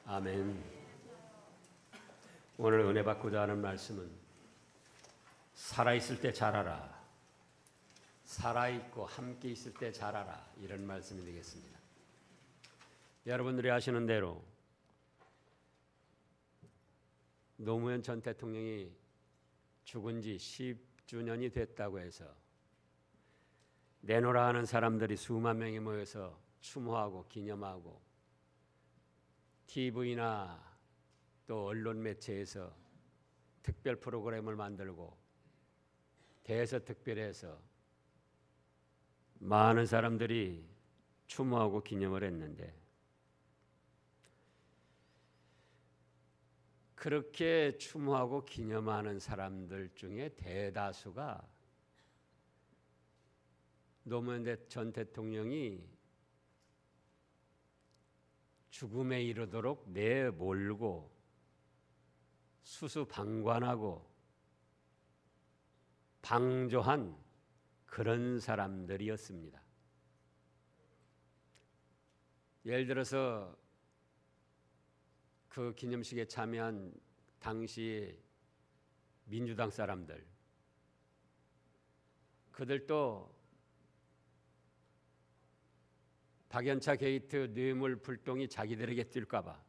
아멘. 오늘 은혜 받고자 하는 말씀은 살아있을 때 자라라, 살아있고 함께 있을 때 자라라, 이런 말씀이 되겠습니다. 여러분들이 아시는 대로 노무현 전 대통령이 죽은 지 10주년이 됐다고 해서 내노라 하는 사람들이 수만 명이 모여서 추모하고 기념하고 TV나 또 언론 매체에서 특별 프로그램을 만들고 대서특별해서 많은 사람들이 추모하고 기념을 했는데, 그렇게 추모하고 기념하는 사람들 중에 대다수가 노무현 전 대통령이 죽음에 이르도록 내몰고 수수방관하고 방조한 그런 사람들이었습니다. 예를 들어서 그 기념식에 참여한 당시 민주당 사람들, 그들도 박연차 게이트 뇌물 불똥이 자기들에게 뜰까 봐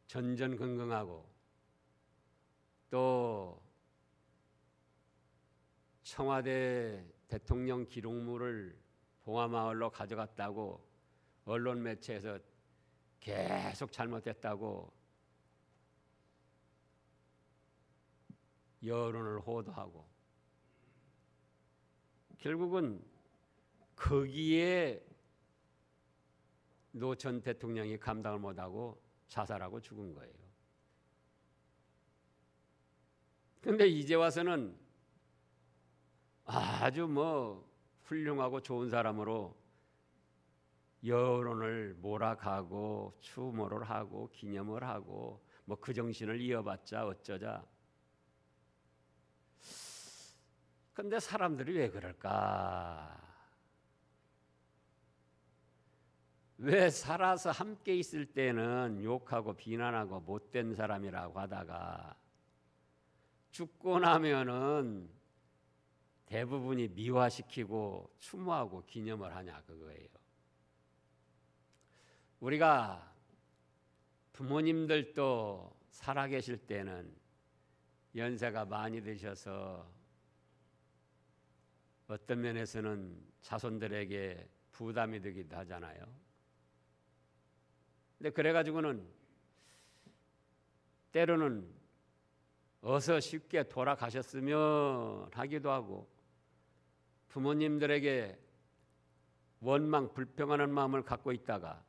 전전긍긍하고, 또 청와대 대통령 기록물을 봉화마을로 가져갔다고 언론 매체에서 계속 잘못됐다고 여론을 호도하고, 결국은 거기에 노 전 대통령이 감당을 못하고 자살하고 죽은 거예요. 그런데 이제 와서는 아주 훌륭하고 좋은 사람으로 여론을 몰아가고 추모를 하고 기념을 하고 그 정신을 이어봤자 어쩌자. 그런데 사람들이 왜 그럴까? 왜 살아서 함께 있을 때는 욕하고 비난하고 못된 사람이라고 하다가 죽고 나면은 대부분이 미화시키고 추모하고 기념을 하냐, 그거예요. 우리가 부모님들도 살아계실 때는 연세가 많이 드셔서 어떤 면에서는 자손들에게 부담이 되기도 하잖아요. 근데 그래가지고는 때로는 어서 쉽게 돌아가셨으면 하기도 하고, 부모님들에게 원망 불평하는 마음을 갖고 있다가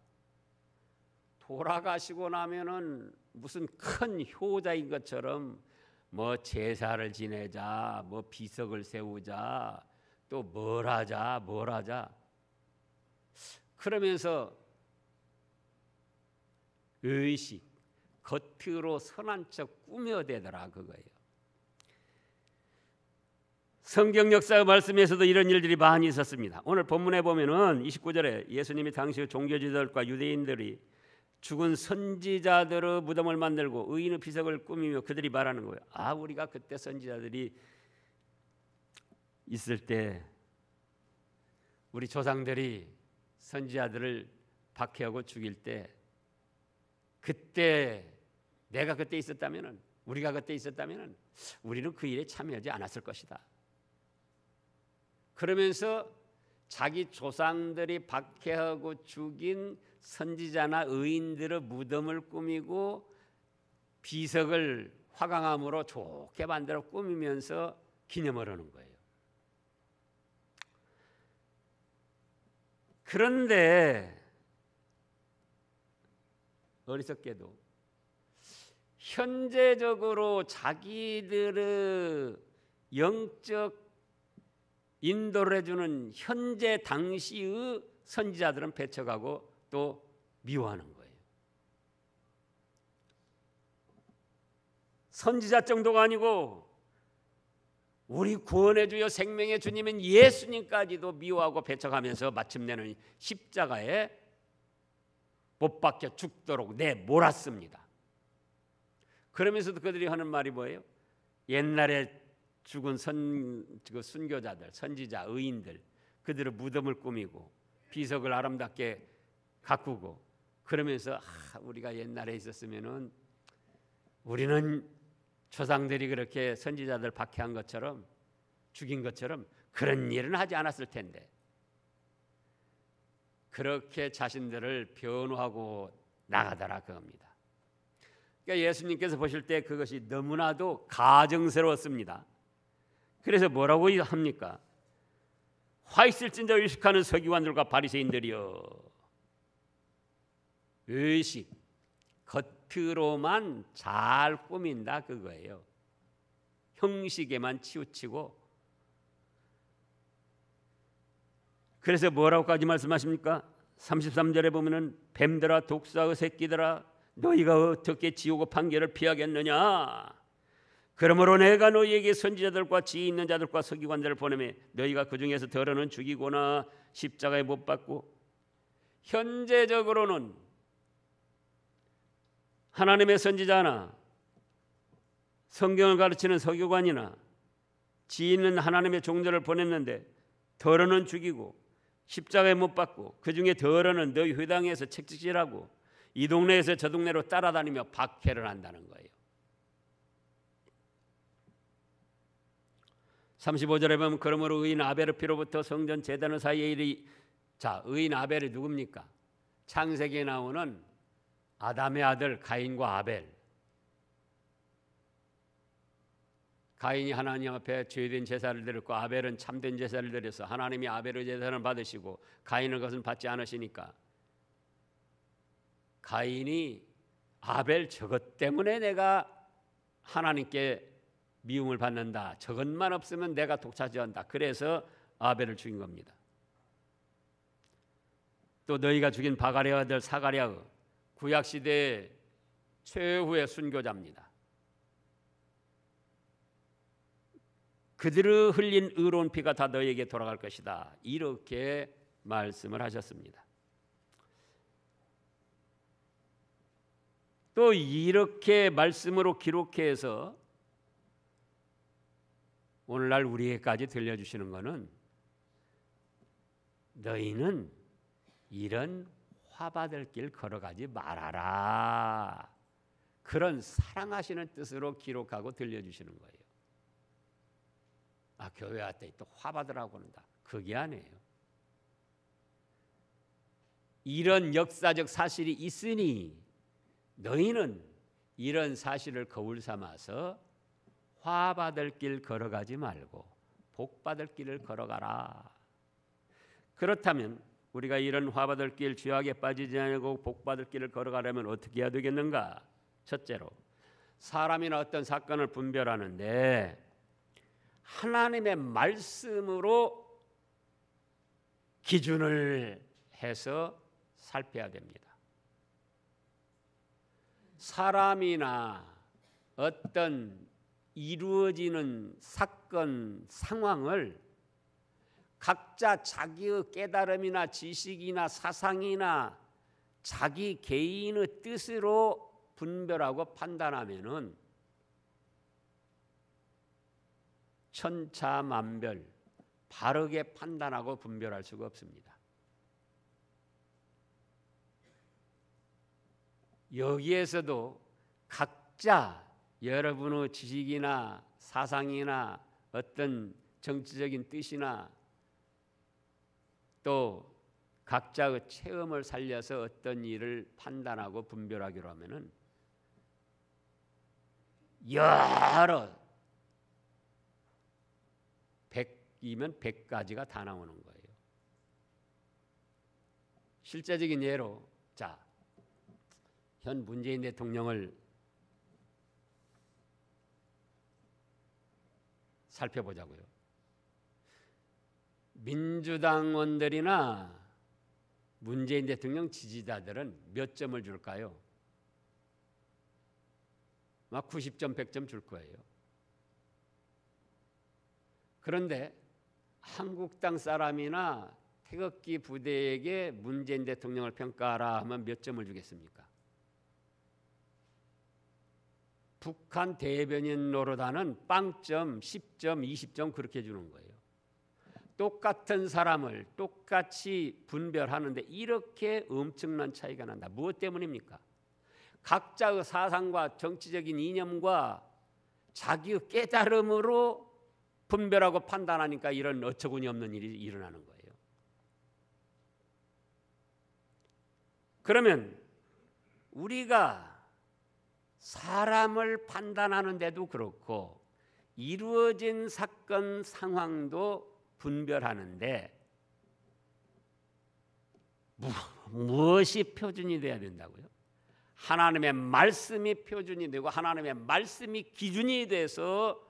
돌아가시고 나면은 무슨 큰 효자인 것처럼 제사를 지내자, 비석을 세우자, 또 뭘 하자 그러면서 의식, 겉으로 선한 척 꾸며대더라, 그거예요. 성경 역사의 말씀에서도 이런 일들이 많이 있었습니다. 오늘 본문에 보면은 29절에 예수님이 당시 종교 지도자들과 유대인들이 죽은 선지자들의 무덤을 만들고 의인의 비석을 꾸미며 그들이 말하는 거예요. 우리가 그때 선지자들이 있을 때 우리 조상들이 선지자들을 박해하고 죽일 때, 그때 내가 그때 있었다면은, 우리가 그때 있었다면은 우리는 그 일에 참여하지 않았을 것이다. 그러면서 자기 조상들이 박해하고 죽인 선지자나 의인들의 무덤을 꾸미고 비석을 화강암으로 좋게 만들어 꾸미면서 기념을 하는 거예요. 그런데 어리석게도 현재적으로 자기들의 영적 인도를 해주는 현재 당시의 선지자들은 배척하고 또 미워하는 거예요. 선지자 정도가 아니고 우리 구원의 주여 생명의 주님인 예수님까지도 미워하고 배척하면서 마침내는 십자가에 못 박혀 죽도록 내몰았습니다. 그러면서도 그들이 하는 말이 뭐예요? 옛날에 죽은 순교자들, 선지자, 의인들, 그들의 무덤을 꾸미고 비석을 아름답게 가꾸고 그러면서 우리가 옛날에 있었으면은 우리는 조상들이 그렇게 선지자들 박해한 것처럼 죽인 것처럼 그런 일은 하지 않았을 텐데 그렇게 자신들을 변호하고 나가더라 그겁니다. 그러니까 예수님께서 보실 때 그것이 너무나도 가증스러웠습니다. 그래서 뭐라고 합니까? 화 있을진저 의식하는 서기관들과 바리새인들이여, 의식 겉으로만 잘 꾸민다 그거예요. 형식에만 치우치고. 그래서 뭐라고까지 말씀하십니까? 33절에 보면은 뱀들아 독사의 새끼들아 너희가 어떻게 지옥의 판결을 피하겠느냐? 그러므로 내가 너희에게 선지자들과 지혜 있는 자들과 서기관들을 보내매 너희가 그 중에서 덜어는 죽이거나 십자가에 못 박고. 현재적으로는 하나님의 선지자나 성경을 가르치는 서기관이나 지혜 있는 하나님의 종들을 보냈는데 덜어는 죽이고 십자가에 못 박고 그 중에 덜어는 너희 회당에서 책찍질하고 이 동네에서 저 동네로 따라다니며 박해를 한다는 거예요. 35절에 보면 그러므로 의인 아벨의 피로부터 성전 제단의 사이에 이르. 자, 의인 아벨이 누굽니까? 창세기에 나오는 아담의 아들 가인과 아벨. 가인이 하나님 앞에 죄된 제사를 드렸고 아벨은 참된 제사를 드려서 하나님이 아벨의 제사를 받으시고 가인은 그것은 받지 않으시니까 가인이 아벨 저것 때문에 내가 하나님께 미움을 받는다. 저것만 없으면 내가 독차지한다. 그래서 아벨을 죽인 겁니다. 또 너희가 죽인 바가랴의 아들 사가랴의 구약시대의 최후의 순교자입니다. 그들의 흘린 의로운 피가 다 너희에게 돌아갈 것이다. 이렇게 말씀을 하셨습니다. 또 이렇게 말씀으로 기록해서 오늘날 우리에게까지 들려주시는 것은 너희는 이런 화받을 길 걸어가지 말아라. 그런 사랑하시는 뜻으로 기록하고 들려주시는 거예요. 아, 교회 왔더니 또 화받으라고 한다. 그게 아니에요. 이런 역사적 사실이 있으니 너희는 이런 사실을 거울 삼아서 화받을 길 걸어가지 말고 복받을 길을 걸어가라. 그렇다면 우리가 이런 화받을 길, 죄악에 빠지지 않고 복받을 길을 걸어가려면 어떻게 해야 되겠는가? 첫째로 사람이나 어떤 사건을 분별하는데 하나님의 말씀으로 기준을 해서 살펴야 됩니다. 사람이나 어떤 이루어지는 사건, 상황을 각자 자기의 깨달음이나 지식이나 사상이나 자기 개인의 뜻으로 분별하고 판단하면은 천차만별 바르게 판단하고 분별할 수가 없습니다. 여기에서도 각자 여러분의 지식이나 사상이나 어떤 정치적인 뜻이나 또 각자의 체험을 살려서 어떤 일을 판단하고 분별하기로 하면은 여러 100이면 100가지가 다 나오는 거예요. 실제적인 예로 자, 현 문재인 대통령을 살펴보자고요. 민주당원들이나 문재인 대통령 지지자들은 몇 점을 줄까요? 막 90점, 100점 줄 거예요. 그런데 한국당 사람이나 태극기 부대에게 문재인 대통령을 평가하라 하면 몇 점을 주겠습니까? 북한 대변인 노릇하는 빵점, 10점, 20점 그렇게 주는 거예요. 똑같은 사람을 똑같이 분별하는데 이렇게 엄청난 차이가 난다. 무엇 때문입니까? 각자의 사상과 정치적인 이념과 자기의 깨달음으로 분별하고 판단하니까 이런 어처구니 없는 일이 일어나는 거예요. 그러면 우리가 사람을 판단하는데도 그렇고 이루어진 사건 상황도 분별하는데 무엇이 표준이 돼야 된다고요? 하나님의 말씀이 표준이 되고 하나님의 말씀이 기준이 돼서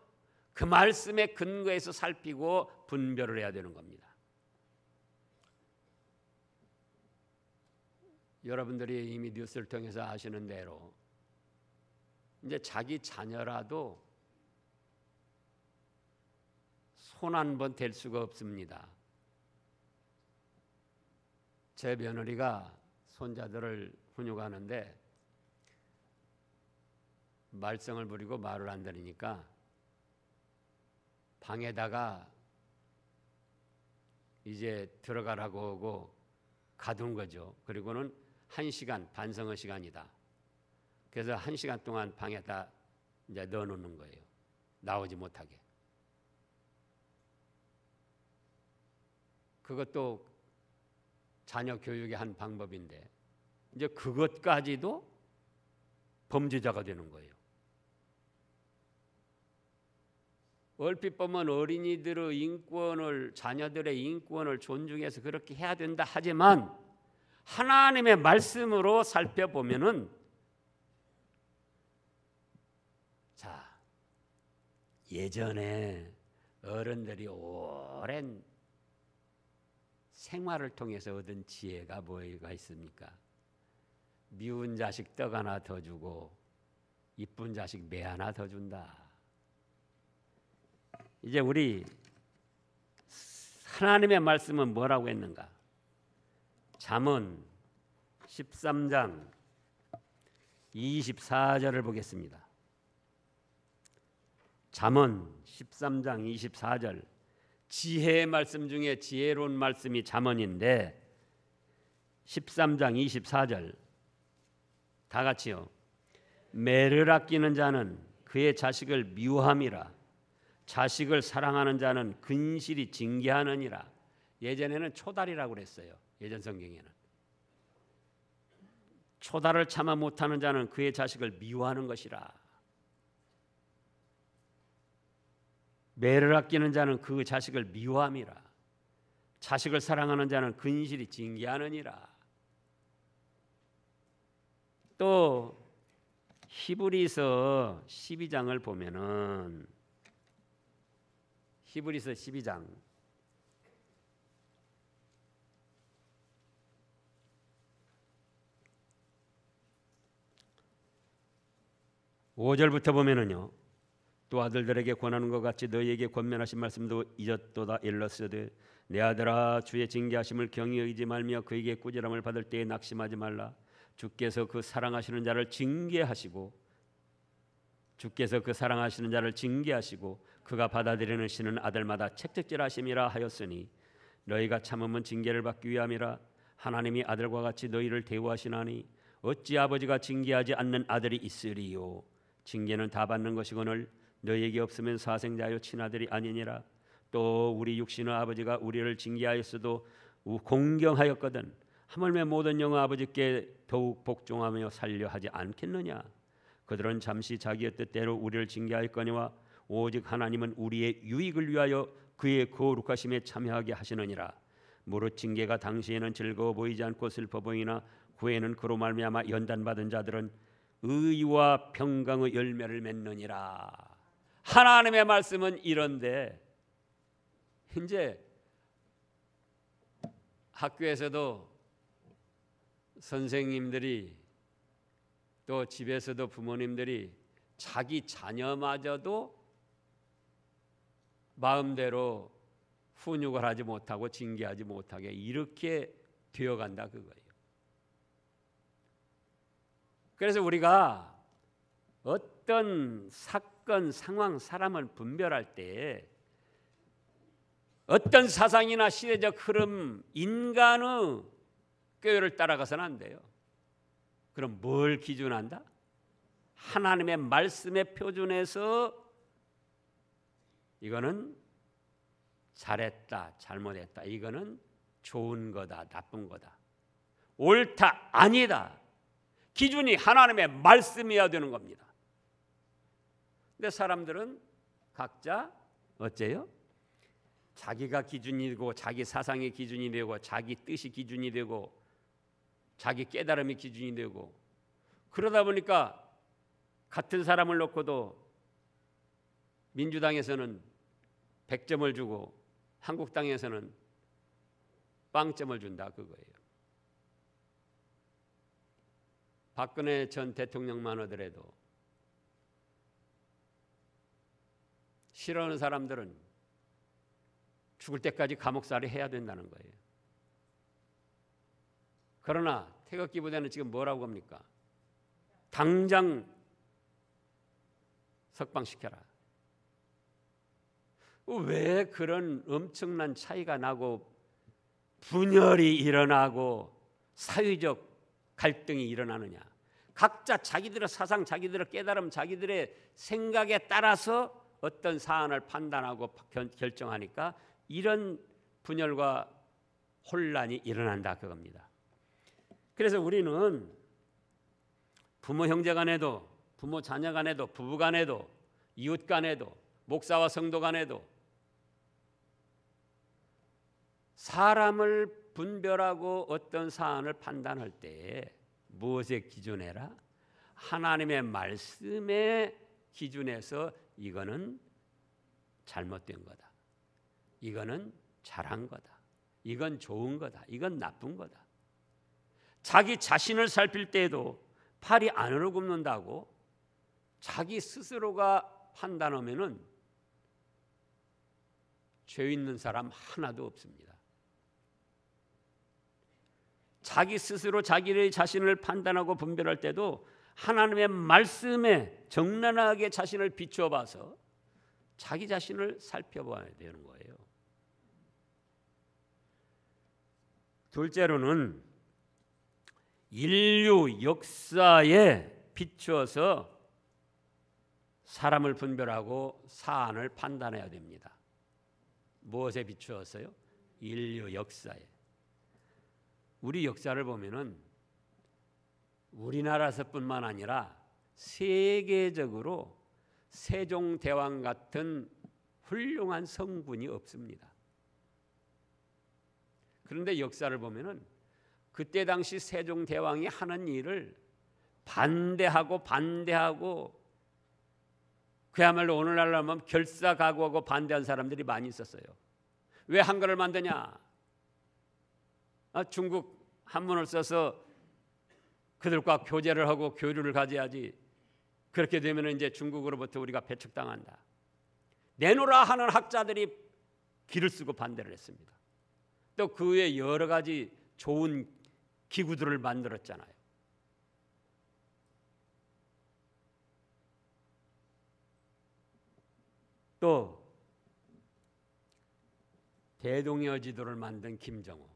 그 말씀의 근거에서 살피고 분별을 해야 되는 겁니다. 여러분들이 이미 뉴스를 통해서 아시는 대로 이제 자기 자녀라도 손 한 번 댈 수가 없습니다. 제 며느리가 손자들을 훈육하는데 말썽을 부리고 말을 안 들으니까 방에다가 이제 들어가라고 하고 가둔 거죠. 그리고는 1시간 반성의 시간이다. 그래서 1시간 동안 방에다 이제 넣어놓는 거예요. 나오지 못하게. 그것도 자녀 교육의 한 방법인데 이제 그것까지도 범죄자가 되는 거예요. 얼핏 보면 어린이들의 인권을, 자녀들의 인권을 존중해서 그렇게 해야 된다 하지만 하나님의 말씀으로 살펴보면은 자, 예전에 어른들이 오랜 생활을 통해서 얻은 지혜가 뭐가 있습니까? 미운 자식 떡 하나 더 주고 이쁜 자식 매 하나 더 준다. 이제 우리 하나님의 말씀은 뭐라고 했는가? 잠언 13장 24절을 보겠습니다. 잠언 13장 24절 지혜의 말씀 중에 지혜로운 말씀이 잠언인데 13장 24절 다 같이요. 매를 아끼는 자는 그의 자식을 미워함이라 자식을 사랑하는 자는 근실이 징계하느니라. 예전에는 초달이라고 그랬어요. 예전 성경에는 초달을 참아 못하는 자는 그의 자식을 미워하는 것이라. 매를 아끼는 자는 그 자식을 미워함이라. 자식을 사랑하는 자는 근실이 징계하느니라. 또 히브리서 12장을 보면은 히브리서 12장 5절부터 보면은요. 또 아들들에게 권하는 것 같이 너희에게 권면하신 말씀도 잊었도다. 일러스되 내 아들아 주의 징계하심을 경히 여기지 말며 그에게 꾸지람을 받을 때에 낙심하지 말라. 주께서 그 사랑하시는 자를 징계하시고 그가 받아들이는 신은 아들마다 책책질하심이라 하였으니 너희가 참으면 징계를 받기 위함이라. 하나님이 아들과 같이 너희를 대우하시나니 어찌 아버지가 징계하지 않는 아들이 있으리요. 징계는 다 받는 것이거늘 너희에게 없으면 사생자요 친아들이 아니니라. 또 우리 육신의 아버지가 우리를 징계하였어도 공경하였거든 하물며 모든 영의 아버지께 더욱 복종하며 살려 하지 않겠느냐. 그들은 잠시 자기의 뜻대로 우리를 징계하였거니와 오직 하나님은 우리의 유익을 위하여 그의 거룩하심에 참여하게 하시느니라. 무릇 징계가 당시에는 즐거워 보이지 않고 슬퍼 보이나 후에는 그로 말미암아 연단받은 자들은 의와 평강의 열매를 맺느니라. 하나님의 말씀은 이런데 이제 학교에서도 선생님들이 또 집에서도 부모님들이 자기 자녀마저도 마음대로 훈육을 하지 못하고 징계하지 못하게 이렇게 되어간다 그거예요. 그래서 우리가 어떤 사건, 상황, 사람을 분별할 때 어떤 사상이나 시대적 흐름, 인간의 꾀를 따라가서는 안 돼요. 그럼 뭘 기준한다? 하나님의 말씀의 표준에서 이거는 잘했다, 잘못했다, 이거는 좋은 거다, 나쁜 거다, 옳다, 아니다, 기준이 하나님의 말씀이어야 되는 겁니다. 근데 사람들은 각자 어째요? 자기가 기준이 되고 자기 사상이 기준이 되고 자기 뜻이 기준이 되고 자기 깨달음이 기준이 되고 그러다 보니까 같은 사람을 놓고도 민주당에서는 100점을 주고 한국당에서는 빵점을 준다 그거예요. 박근혜 전 대통령만 하더라도 싫어하는 사람들은 죽을 때까지 감옥살이 해야 된다는 거예요. 그러나 태극기 부대는 지금 뭐라고 합니까? 당장 석방시켜라. 왜 그런 엄청난 차이가 나고 분열이 일어나고 사회적 갈등이 일어나느냐? 각자 자기들의 사상, 자기들의 깨달음, 자기들의 생각에 따라서 어떤 사안을 판단하고 결정하니까 이런 분열과 혼란이 일어난다 그겁니다. 그래서 우리는 부모 형제 간에도, 부모 자녀 간에도, 부부 간에도, 이웃 간에도, 목사와 성도 간에도 사람을 분별하고 어떤 사안을 판단할 때 무엇에 기준해라? 하나님의 말씀의 기준에서 이거는 잘못된 거다, 이거는 잘한 거다, 이건 좋은 거다, 이건 나쁜 거다. 자기 자신을 살필 때에도 팔이 안으로 굽는다고 자기 스스로가 판단하면은 죄 있는 사람 하나도 없습니다. 자기 스스로 자기의 자신을 판단하고 분별할 때도 하나님의 말씀에 적나라하게 자신을 비추어 봐서 자기 자신을 살펴봐야 되는 거예요. 둘째로는 인류 역사에 비추어서 사람을 분별하고 사안을 판단해야 됩니다. 무엇에 비추어서요? 인류 역사에. 우리 역사를 보면은 우리나라에서뿐만 아니라 세계적으로 세종대왕 같은 훌륭한 성분이 없습니다. 그런데 역사를 보면은 그때 당시 세종대왕이 하는 일을 반대하고 그야말로 오늘날로 하면 결사각오하고 반대한 사람들이 많이 있었어요. 왜 한글을 만드냐? 중국 한문을 써서 그들과 교제를 하고 교류를 가져야지. 그렇게 되면 이제 중국으로부터 우리가 배척당한다. 내놓으라 하는 학자들이 기를 쓰고 반대를 했습니다. 또 그 외에 여러 가지 좋은 기구들을 만들었잖아요. 또 대동여 지도를 만든 김정호,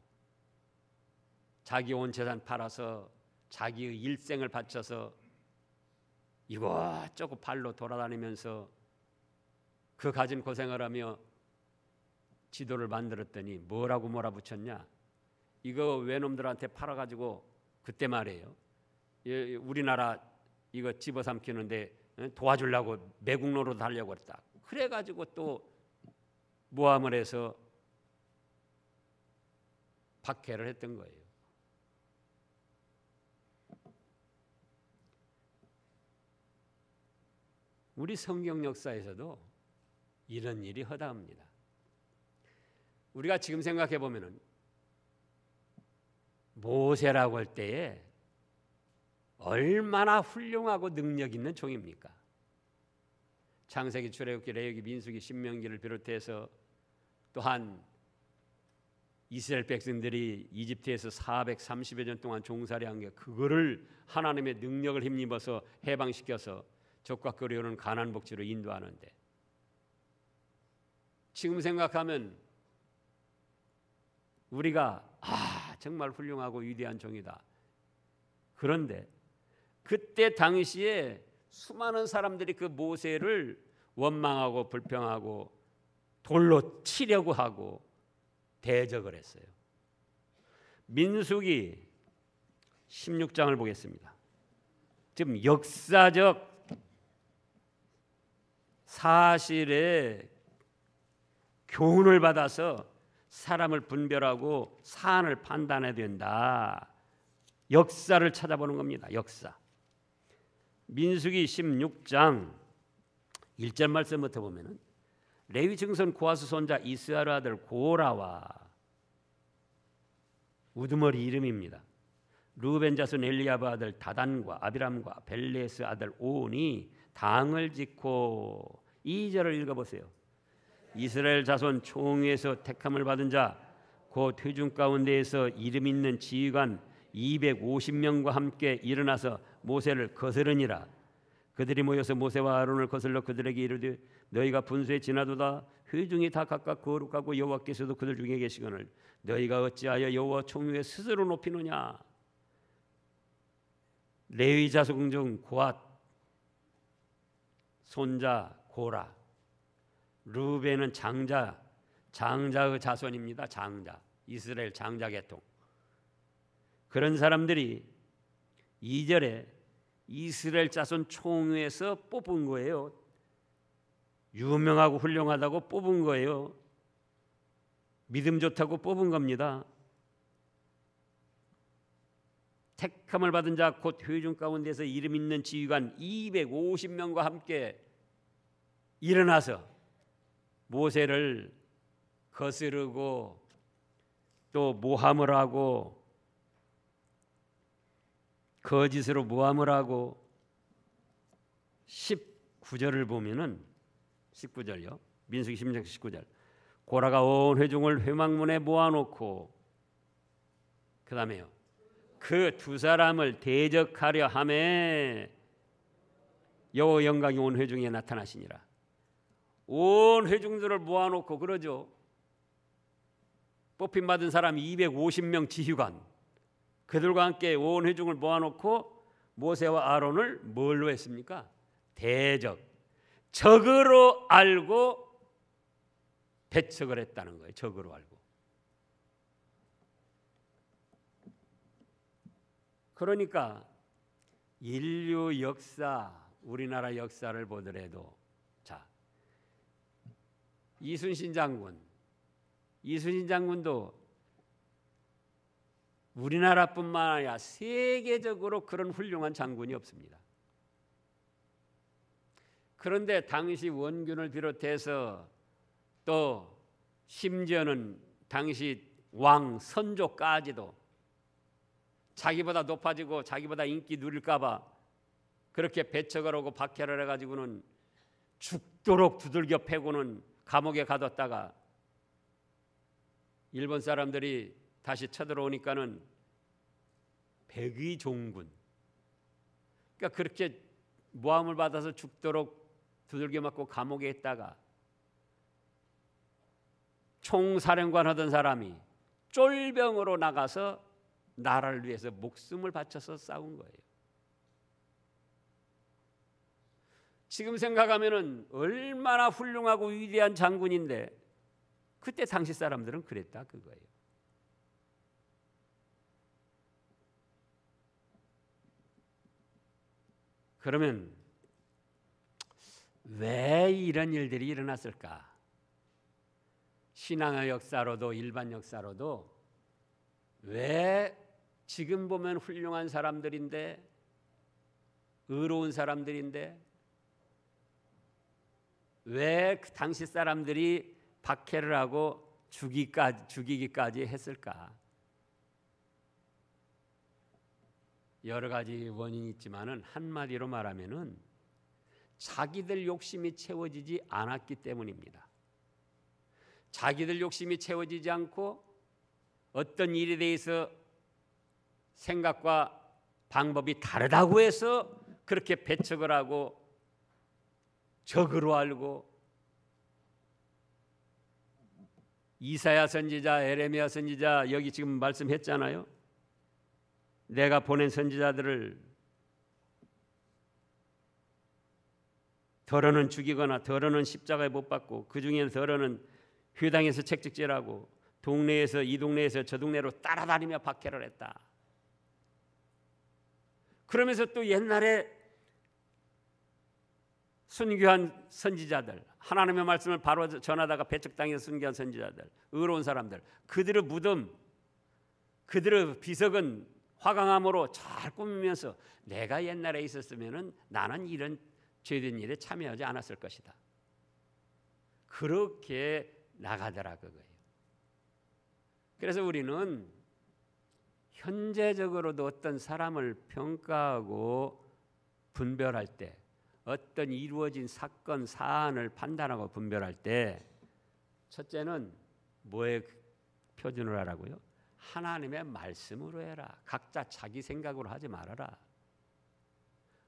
자기 온 재산 팔아서 자기의 일생을 바쳐서 이것저것 발로 돌아다니면서 그 가진 고생을 하며 지도를 만들었더니 뭐라고 몰아붙였냐? 이거 외놈들한테 팔아가지고 그때 말이에요. 우리나라 이거 집어삼키는데 도와주려고 매국노로 달려고 했다. 그래가지고 또 모함을 해서 박해를 했던 거예요. 우리 성경 역사에서도 이런 일이 허다합니다. 우리가 지금 생각해 보면은 모세라고 할 때에 얼마나 훌륭하고 능력 있는 종입니까? 창세기, 출애굽기, 레위기, 민수기, 신명기를 비롯해서 또한 이스라엘 백성들이 이집트에서 430여 년 동안 종살이한 게 그거를 하나님의 능력을 힘입어서 해방시켜서 적과 거리오는 가나안 복지로 인도하는데, 지금 생각하면 우리가 정말 훌륭하고 위대한 종이다. 그런데 그때 당시에 수많은 사람들이 그 모세를 원망하고 불평하고 돌로 치려고 하고 대적을 했어요. 민수기 16장을 보겠습니다. 지금 역사적 사실에 교훈을 받아서 사람을 분별하고 사안을 판단해야 된다. 역사를 찾아보는 겁니다. 역사. 민수기 16장 1절 말씀부터 보면은 레위 증손 고하스 손자 이스라엘 아들 고라와 우두머리 이름입니다. 루벤 자손 엘리야브 아들 다단과 아비람과 벨레스 아들 오온이 당을 짓고 2절을 읽어보세요. 이스라엘 자손 총회에서 택함을 받은 자 곧 회중 가운데에서 이름 있는 지휘관 250명과 함께 일어나서 모세를 거스르니라. 그들이 모여서 모세와 아론을 거슬러 그들에게 이르되 너희가 분수에 지나도다 회중이 다 각각 거룩하고 여호와께서도 그들 중에 계시거늘 너희가 어찌하여 여호와 총회에 스스로 높이느냐. 레위 자손 중 고핫 손자 고라, 루벤은 장자의 자손입니다. 장자, 이스라엘 장자 계통. 그런 사람들이 2절에 이스라엘 자손 총회에서 뽑은 거예요. 유명하고 훌륭하다고 뽑은 거예요. 믿음 좋다고 뽑은 겁니다. 택함을 받은 자 곧 회중 가운데서 이름 있는 지휘관 250명과 함께 일어나서 모세를 거스르고 또 모함을 하고 거짓으로 모함을 하고 19절을 보면은 19절요. 민수기 16장 19절. 고라가 온 회중을 회막문에 모아놓고 그다음에요. 그 두 사람을 대적하려 하매 여호와 영광이 온 회중에 나타나시니라. 온 회중들을 모아놓고 그러죠. 뽑힘 받은 사람 250명 지휘관 그들과 함께 온 회중을 모아놓고 모세와 아론을 뭘로 했습니까? 대적, 적으로 알고 배척을 했다는 거예요. 적으로 알고. 그러니까 인류 역사, 우리나라 역사를 보더라도 자, 이순신 장군도 우리나라뿐만 아니라 세계적으로 그런 훌륭한 장군이 없습니다. 그런데 당시 원균을 비롯해서 또 심지어는 당시 왕 선조까지도 자기보다 높아지고 자기보다 인기 누릴까 봐 그렇게 배척을 하고 박해를 해가지고는 죽도록 두들겨 패고는 감옥에 가뒀다가 일본 사람들이 다시 쳐들어오니까는 백의종군, 그러니까 그렇게 모함을 받아서 죽도록 두들겨 맞고 감옥에 있다가 총사령관 하던 사람이 쫄병으로 나가서 나라를 위해서 목숨을 바쳐서 싸운 거예요. 지금 생각하면은 얼마나 훌륭하고 위대한 장군인데 그때 당시 사람들은 그랬다 그거예요. 그러면 왜 이런 일들이 일어났을까? 신앙의 역사로도 일반 역사로도 왜 지금 보면 훌륭한 사람들인데 의로운 사람들인데 왜 그 당시 사람들이 박해를 하고 죽이기까지 했을까? 여러 가지 원인이 있지만은 한마디로 말하면은 자기들 욕심이 채워지지 않았기 때문입니다. 자기들 욕심이 채워지지 않고 어떤 일에 대해서 생각과 방법이 다르다고 해서 그렇게 배척을 하고 적으로 알고 이사야 선지자, 에레미야 선지자 여기 지금 말씀했잖아요. 내가 보낸 선지자들을 더러는 죽이거나 더러는 십자가에 못 박고 그 중에는 더러는 회당에서 책찍질하고 동네에서 이 동네에서 저 동네로 따라다니며 박해를 했다. 그러면서 또 옛날에 순교한 선지자들, 하나님의 말씀을 바로 전하다가 배척당해서 순교한 선지자들, 의로운 사람들, 그들의 무덤, 그들의 비석은 화강암으로 잘 꾸미면서 내가 옛날에 있었으면 나는 이런 죄된 일에 참여하지 않았을 것이다. 그렇게 나가더라 그거예요. 그래서 우리는 현재적으로도 어떤 사람을 평가하고 분별할 때, 어떤 이루어진 사건 사안을 판단하고 분별할 때, 첫째는 뭐에 표준을 하라고요? 하나님의 말씀으로 해라. 각자 자기 생각으로 하지 말아라.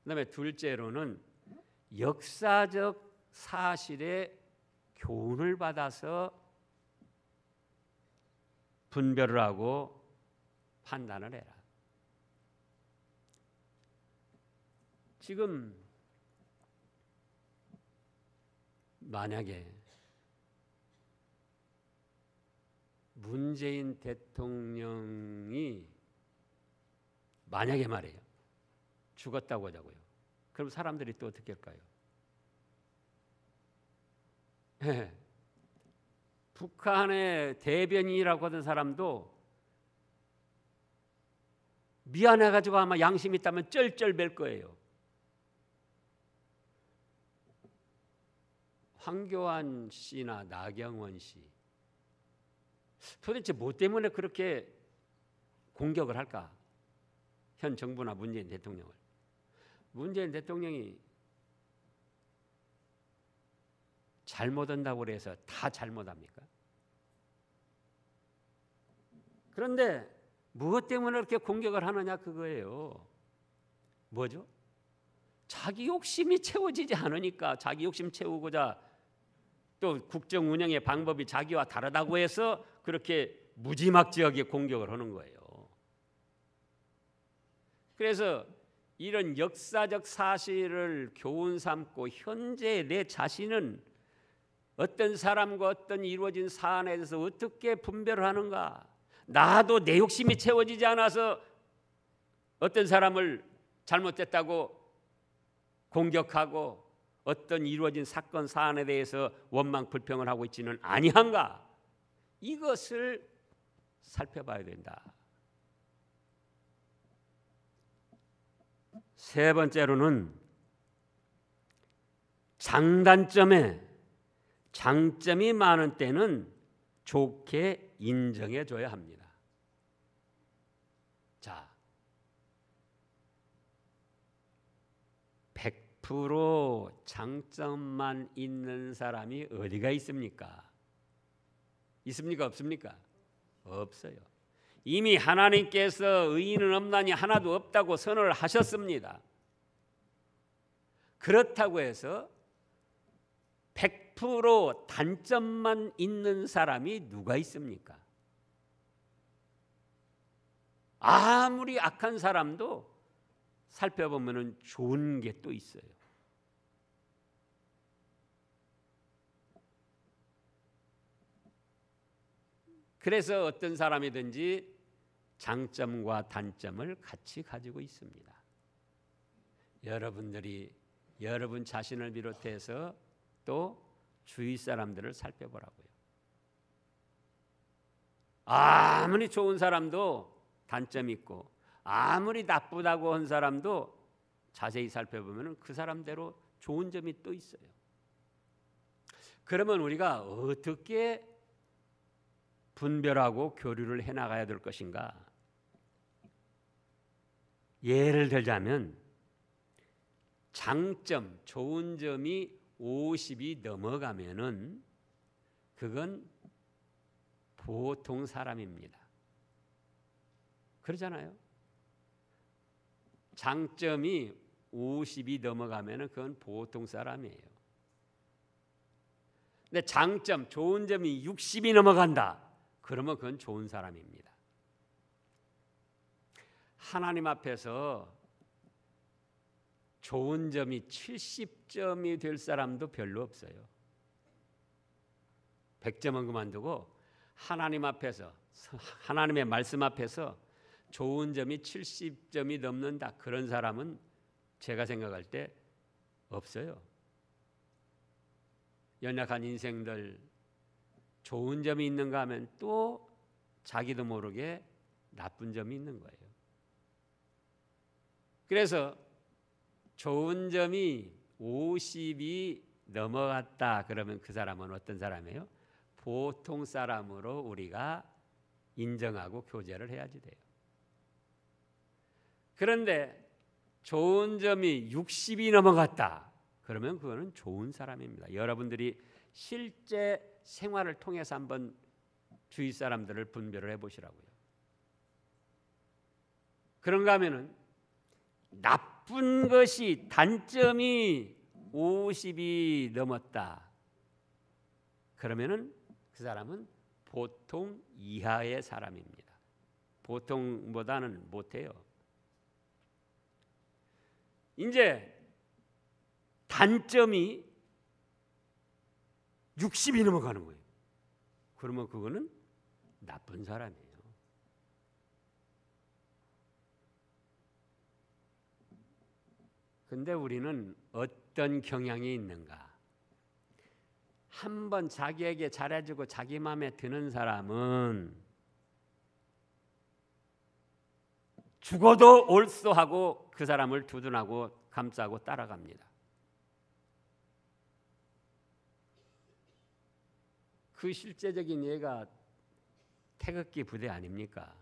그다음에 둘째로는 역사적 사실의 교훈을 받아서 분별을 하고 판단을 해라. 지금 만약에 문재인 대통령이 만약에 말이에요 죽었다고 하자고요. 그럼 사람들이 또 어떻게 할까요? 네. 북한의 대변인이라고 하던 사람도 미안해가지고 아마 양심 있다면 쩔쩔맬 거예요. 황교안 씨나 나경원 씨 도대체 뭐 때문에 그렇게 공격을 할까? 현 정부나 문재인 대통령을. 문재인 대통령이 잘못한다고 해서 다 잘못합니까? 그런데 무엇 때문에 그렇게 공격을 하느냐 그거예요. 뭐죠? 자기 욕심이 채워지지 않으니까 자기 욕심 채우고자 또 국정 운영의 방법이 자기와 다르다고 해서 그렇게 무지막지하게 공격을 하는 거예요. 그래서 이런 역사적 사실을 교훈 삼고 현재 내 자신은 어떤 사람과 어떤 이루어진 사안에 대해서 어떻게 분별을 하는가? 나도 내 욕심이 채워지지 않아서 어떤 사람을 잘못됐다고 공격하고 어떤 이루어진 사건 사안에 대해서 원망 불평을 하고 있지는 아니한가? 이것을 살펴봐야 된다. 세 번째로는 장점이 많은 때는 좋게 인정해 줘야 합니다. 자, 100% 장점만 있는 사람이 어디가 있습니까? 있습니까? 없습니까? 없어요. 이미 하나님께서 의인은 없나니 하나도 없다고 선언을 하셨습니다. 그렇다고 해서 100% 단점만 있는 사람이 누가 있습니까? 아무리 악한 사람도 살펴보면 좋은 게 또 있어요. 그래서 어떤 사람이든지 장점과 단점을 같이 가지고 있습니다. 여러분들이 여러분 자신을 비롯해서 또 주위 사람들을 살펴보라고요. 아무리 좋은 사람도 단점이 있고 아무리 나쁘다고 한 사람도 자세히 살펴보면 그 사람대로 좋은 점이 또 있어요. 그러면 우리가 어떻게 분별하고 교류를 해나가야 될 것인가? 예를 들자면 장점, 좋은 점이 50이 넘어가면은 그건 보통 사람입니다. 그러잖아요. 장점이 50이 넘어가면 그건 보통 사람이에요. 근데 장점, 좋은 점이 60이 넘어간다. 그러면 그건 좋은 사람입니다. 하나님 앞에서 좋은 점이 70점이 될 사람도 별로 없어요. 100점은 그만두고 하나님 앞에서, 하나님의 말씀 앞에서 좋은 점이 70점이 넘는다. 그런 사람은 제가 생각할 때 없어요. 연약한 인생들 좋은 점이 있는가 하면 또 자기도 모르게 나쁜 점이 있는 거예요. 그래서 좋은 점이 50이 넘어갔다 그러면 그 사람은 어떤 사람이에요? 보통 사람으로 우리가 인정하고 교제를 해야지 돼요. 그런데 좋은 점이 60이 넘어갔다 그러면 그거는 좋은 사람입니다. 여러분들이 실제 생활을 통해서 한번 주위 사람들을 분별을 해보시라고요. 그런가 하면은 나쁜 것이 단점이 50이 넘었다 그러면은 그 사람은 보통 이하의 사람입니다. 보통보다는 못해요. 이제 단점이 60이 넘어가는 거예요. 그러면 그거는 나쁜 사람이에요. 근데 우리는 어떤 경향이 있는가? 한번 자기에게 잘해주고 자기 마음에 드는 사람은 죽어도 올소하고 그 사람을 두둔하고 감싸고 따라갑니다. 그 실제적인 예가 태극기 부대 아닙니까?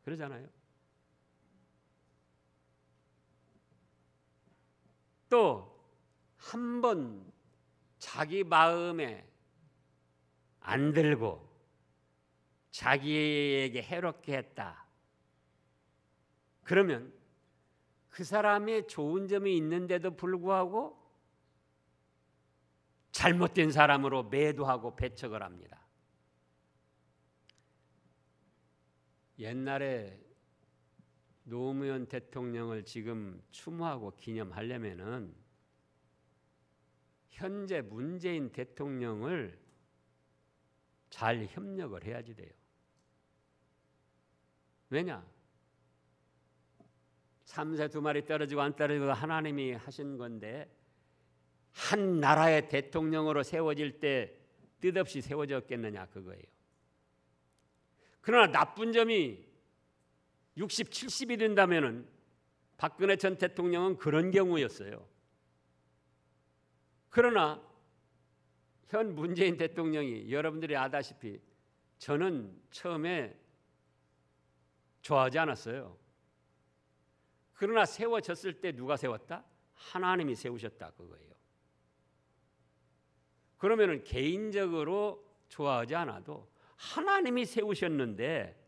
그러잖아요. 또 한 번 자기 마음에 안 들고 자기에게 해롭게 했다. 그러면 그 사람의 좋은 점이 있는데도 불구하고 잘못된 사람으로 매도하고 배척을 합니다. 옛날에 노무현 대통령을 지금 추모하고 기념하려면은 현재 문재인 대통령을 잘 협력을 해야지 돼요. 왜냐? 참새 두 마리 떨어지고 안 떨어지고 하나님이 하신 건데 한 나라의 대통령으로 세워질 때 뜻없이 세워졌겠느냐 그거예요. 그러나 나쁜 점이 60, 70이 된다면은 박근혜 전 대통령은 그런 경우였어요. 그러나 현 문재인 대통령이 여러분들이 아다시피 저는 처음에 좋아하지 않았어요. 그러나 세워졌을 때 누가 세웠다? 하나님이 세우셨다 그거예요. 그러면은 개인적으로 좋아하지 않아도 하나님이 세우셨는데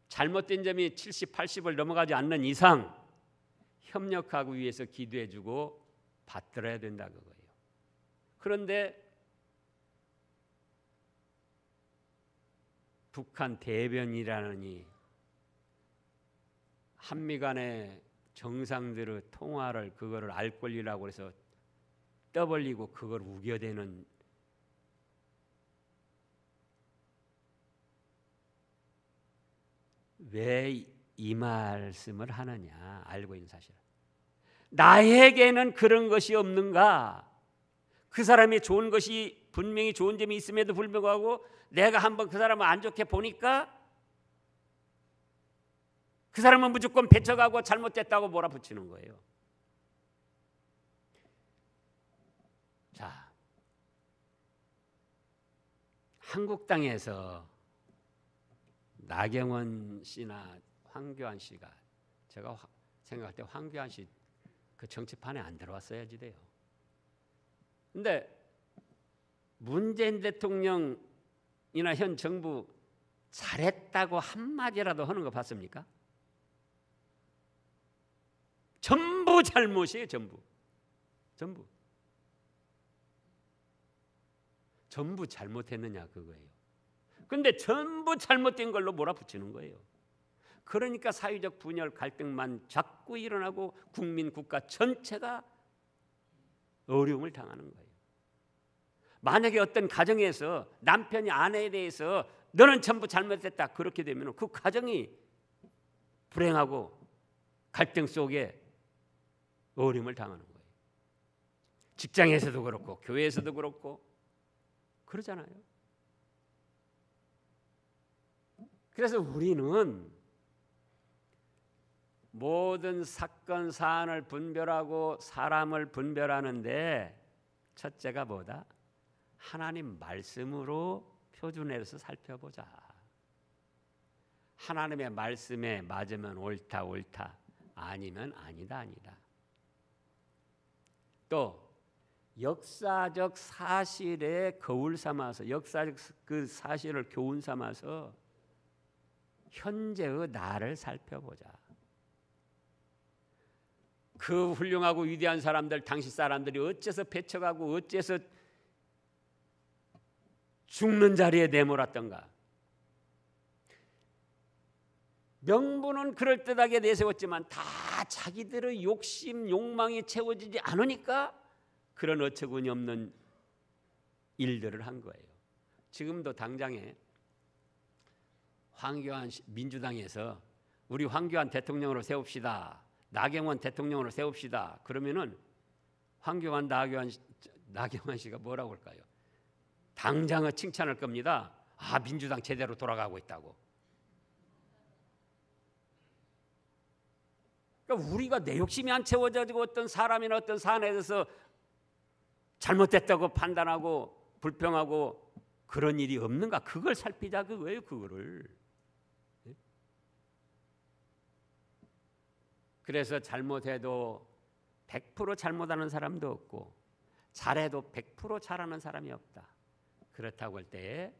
잘못된 점이 70, 80을 넘어가지 않는 이상 협력하기 위해서 기도해주고 받들어야 된다 그거예요. 그런데 북한 대변이라느니 한미 간의 정상들의 통화를 그거를 알 권리라고 해서 떠벌리고 그걸 우겨대는 왜 이 말씀을 하느냐 알고 있는 사실. 나에게는 그런 것이 없는가? 그 사람이 좋은 것이 분명히 좋은 점이 있음에도 불구하고 내가 한번 그 사람을 안 좋게 보니까 그 사람은 무조건 배척하고 잘못됐다고 몰아붙이는 거예요. 자, 한국 땅에서 나경원 씨나 황교안 씨가 제가 생각할 때 황교안 씨 그 정치판에 안 들어왔어야지 돼요. 근데 문재인 대통령이나 현 정부 잘했다고 한마디라도 하는 거 봤습니까? 전부 잘못이에요. 전부 잘못했느냐 그거예요. 근데 전부 잘못된 걸로 몰아붙이는 거예요. 그러니까 사회적 분열 갈등만 자꾸 일어나고 국민 국가 전체가 어려움을 당하는 거예요. 만약에 어떤 가정에서 남편이 아내에 대해서 너는 전부 잘못했다 그렇게 되면 그 가정이 불행하고 갈등 속에 어려움을 당하는 거예요. 직장에서도 그렇고 교회에서도 그렇고 그러잖아요. 그래서 우리는 모든 사건 사안을 분별하고 사람을 분별하는데 첫째가 뭐다? 하나님 말씀으로 표준해서 살펴보자. 하나님의 말씀에 맞으면 옳다 옳다, 아니면 아니다 아니다. 또 역사적 사실에 거울 삼아서, 역사적 그 사실을 교훈 삼아서 현재의 나를 살펴보자. 그 훌륭하고 위대한 사람들, 당시 사람들이 어째서 배척하고 어째서 죽는 자리에 내몰았던가. 명분은 그럴듯하게 내세웠지만 다 자기들의 욕심, 욕망이 채워지지 않으니까 그런 어처구니 없는 일들을 한 거예요. 지금도 당장에 황교안 민주당에서 우리 황교안 대통령으로 세웁시다, 나경원 대통령으로 세웁시다 그러면은 황교안 나경원 씨가 뭐라고 할까요? 당장은 칭찬할 겁니다. 아, 민주당 제대로 돌아가고 있다고. 그러니까 우리가 내 욕심이 안 채워져지고 어떤 사람이나 어떤 사안에 대해서 잘못됐다고 판단하고 불평하고 그런 일이 없는가, 그걸 살피자 그거예요. 그거를. 그래서 잘못해도 100% 잘못하는 사람도 없고 잘해도 100% 잘하는 사람이 없다. 그렇다고 할 때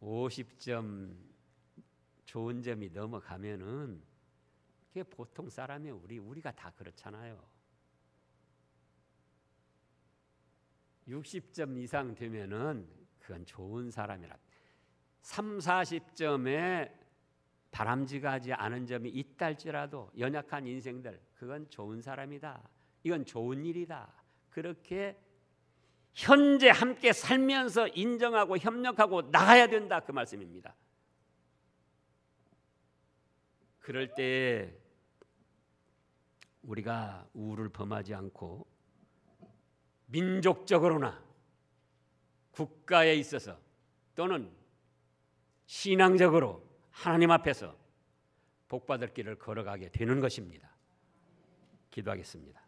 50점 좋은 점이 넘어가면은 그게 보통 사람이 우리가 다 그렇잖아요. 60점 이상 되면은 그건 좋은 사람이라. 3, 40점에 바람직하지 않은 점이 있다 할지라도 연약한 인생들, 그건 좋은 사람이다. 이건 좋은 일이다. 그렇게 현재 함께 살면서 인정하고 협력하고 나가야 된다, 그 말씀입니다. 그럴 때 우리가 우를 범하지 않고 민족적으로나 국가에 있어서 또는 신앙적으로 하나님 앞에서 복받을 길을 걸어가게 되는 것입니다. 기도하겠습니다.